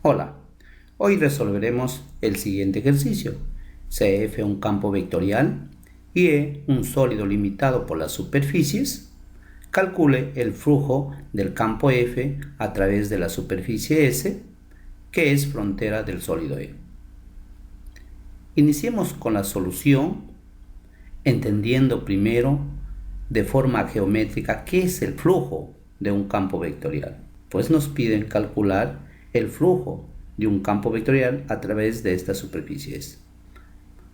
Hola, hoy resolveremos el siguiente ejercicio. CF un campo vectorial y E un sólido limitado por las superficies. Calcule el flujo del campo F a través de la superficie S, que es frontera del sólido E. Iniciemos con la solución, entendiendo primero de forma geométrica qué es el flujo de un campo vectorial. Pues nos piden calcular el flujo de un campo vectorial a través de estas superficies.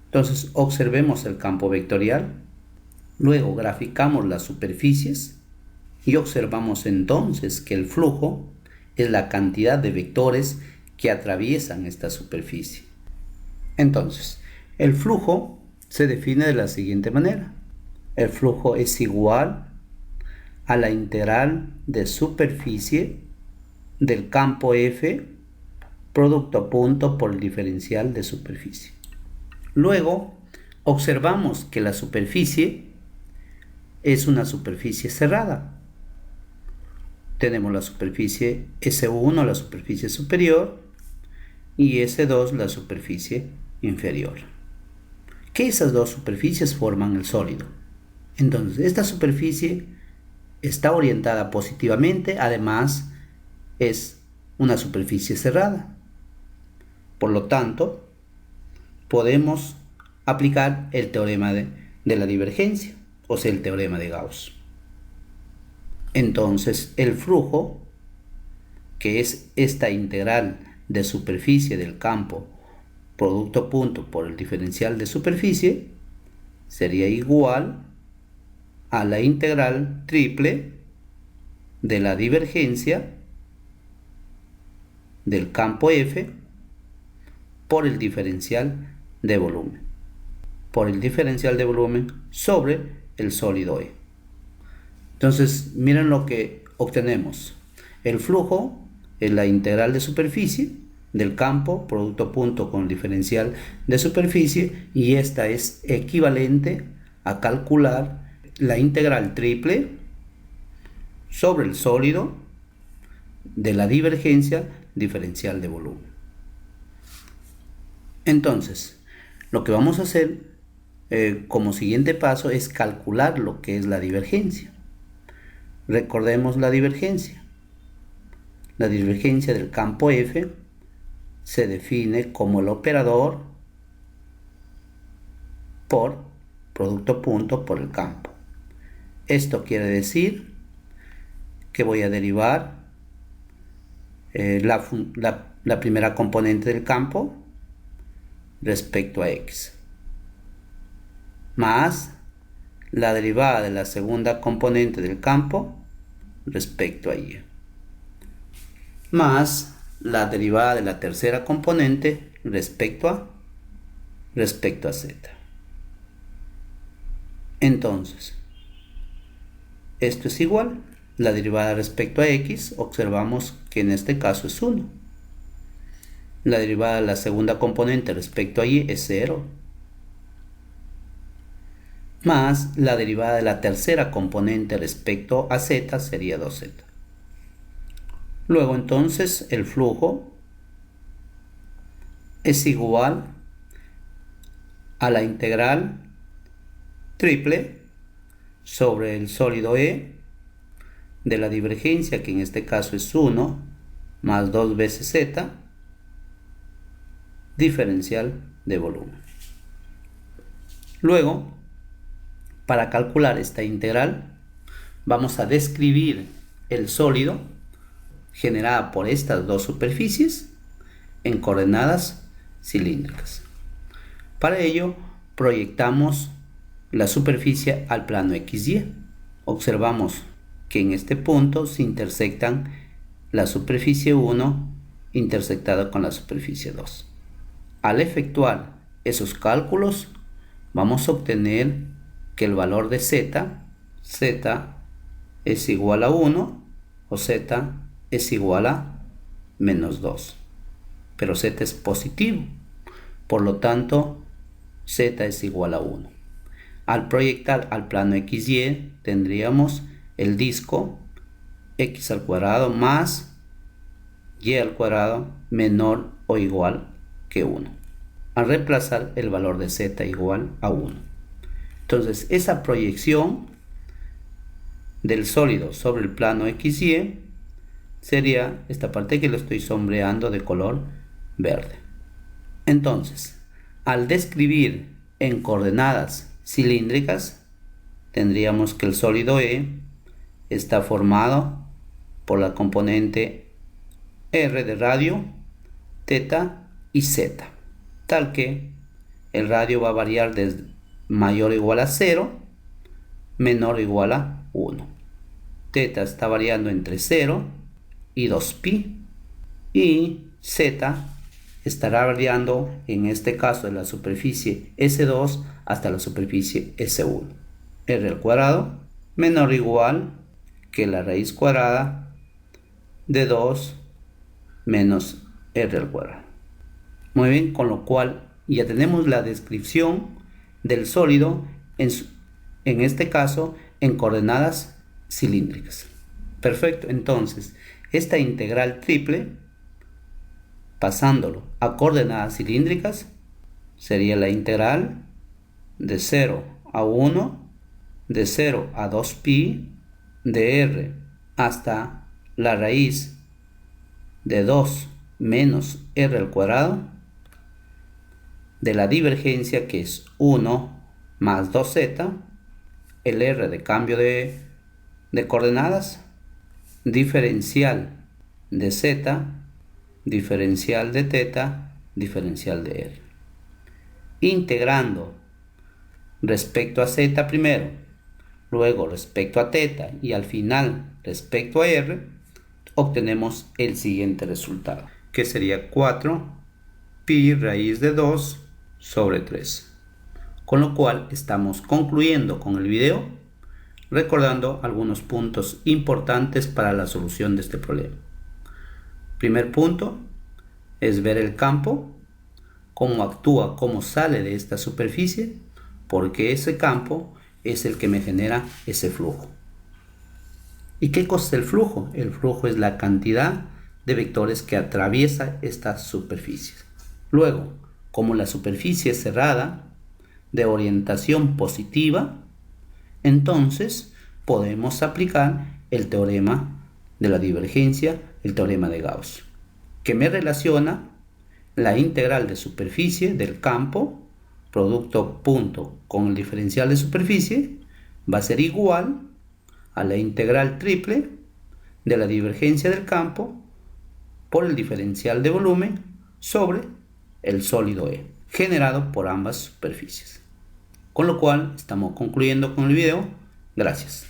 Entonces observemos el campo vectorial, luego graficamos las superficies y observamos entonces que el flujo es la cantidad de vectores que atraviesan esta superficie. Entonces, el flujo se define de la siguiente manera. El flujo es igual a la integral de superficie del campo F producto punto por el diferencial de superficie. Luego observamos que la superficie es una superficie cerrada. Tenemos la superficie S1, la superficie superior, y S2, la superficie inferior. Que esas dos superficies forman el sólido. Entonces, esta superficie está orientada positivamente, además es una superficie cerrada. Por lo tanto, podemos aplicar el teorema de la divergencia, o sea, el teorema de Gauss. Entonces, el flujo, que es esta integral de superficie del campo producto punto por el diferencial de superficie, sería igual a la integral triple de la divergencia del campo F por el diferencial de volumen, sobre el sólido E. Entonces, miren lo que obtenemos. El flujo es la integral de superficie del campo producto punto con el diferencial de superficie, y esta es equivalente a calcular la integral triple sobre el sólido de la divergencia diferencial de volumen. Entonces, lo que vamos a hacer como siguiente paso es calcular lo que es la divergencia. Recordemos la divergencia. La divergencia del campo F se define como el operador por producto punto por el campo. Esto quiere decir que voy a derivar la primera componente del campo respecto a x, más la derivada de la segunda componente del campo respecto a y, más la derivada de la tercera componente respecto a z. Entonces, esto es igual. La derivada respecto a x, observamos que en este caso es 1. La derivada de la segunda componente respecto a y es 0. Más la derivada de la tercera componente respecto a z sería 2z. Luego entonces el flujo es igual a la integral triple sobre el sólido E de la divergencia, que en este caso es 1, más 2 veces z, diferencial de volumen. Luego, para calcular esta integral, vamos a describir el sólido generada por estas dos superficies en coordenadas cilíndricas. Para ello, proyectamos la superficie al plano XY. Observamos que en este punto se intersectan la superficie 1 intersectada con la superficie 2. Al efectuar esos cálculos, vamos a obtener que el valor de z es igual a 1, o z es igual a menos 2. Pero z es positivo, por lo tanto z es igual a 1. Al proyectar al plano XY tendríamos el disco x² más y al cuadrado menor o igual que 1, al reemplazar el valor de z igual a 1. Entonces, esa proyección del sólido sobre el plano XY sería esta parte que lo estoy sombreando de color verde. Entonces, al describir en coordenadas cilíndricas, tendríamos que el sólido E está formado por la componente R de radio, teta y z, tal que el radio va a variar desde mayor o igual a 0, menor o igual a 1. Teta está variando entre 0 y 2pi, y z estará variando en este caso de la superficie S2 hasta la superficie S1. R al cuadrado menor o igual que la raíz cuadrada de 2 menos R al cuadrado. Muy bien, con lo cual ya tenemos la descripción del sólido en este caso en coordenadas cilíndricas. Perfecto, entonces esta integral triple, pasándolo a coordenadas cilíndricas, sería la integral de 0 a 1, de 0 a 2pi, de r hasta la raíz de 2 menos r al cuadrado, de la divergencia que es 1 más 2z, el r de cambio de coordenadas, diferencial de z, diferencial de teta, diferencial de r. Integrando respecto a z primero, luego respecto a teta y al final respecto a r, obtenemos el siguiente resultado, que sería 4 pi raíz de 2 sobre 3. Con lo cual estamos concluyendo con el video, recordando algunos puntos importantes para la solución de este problema. Primer punto es ver el campo, cómo actúa, cómo sale de esta superficie, porque ese campo es el que me genera ese flujo. ¿Y qué cosa es el flujo? El flujo es la cantidad de vectores que atraviesa estas superficies. Luego, como la superficie es cerrada, de orientación positiva, entonces podemos aplicar el teorema de la divergencia, el teorema de Gauss, que me relaciona la integral de superficie del campo, producto punto con el diferencial de superficie, va a ser igual a la integral triple de la divergencia del campo por el diferencial de volumen sobre el sólido E, generado por ambas superficies. Con lo cual estamos concluyendo con el video. Gracias.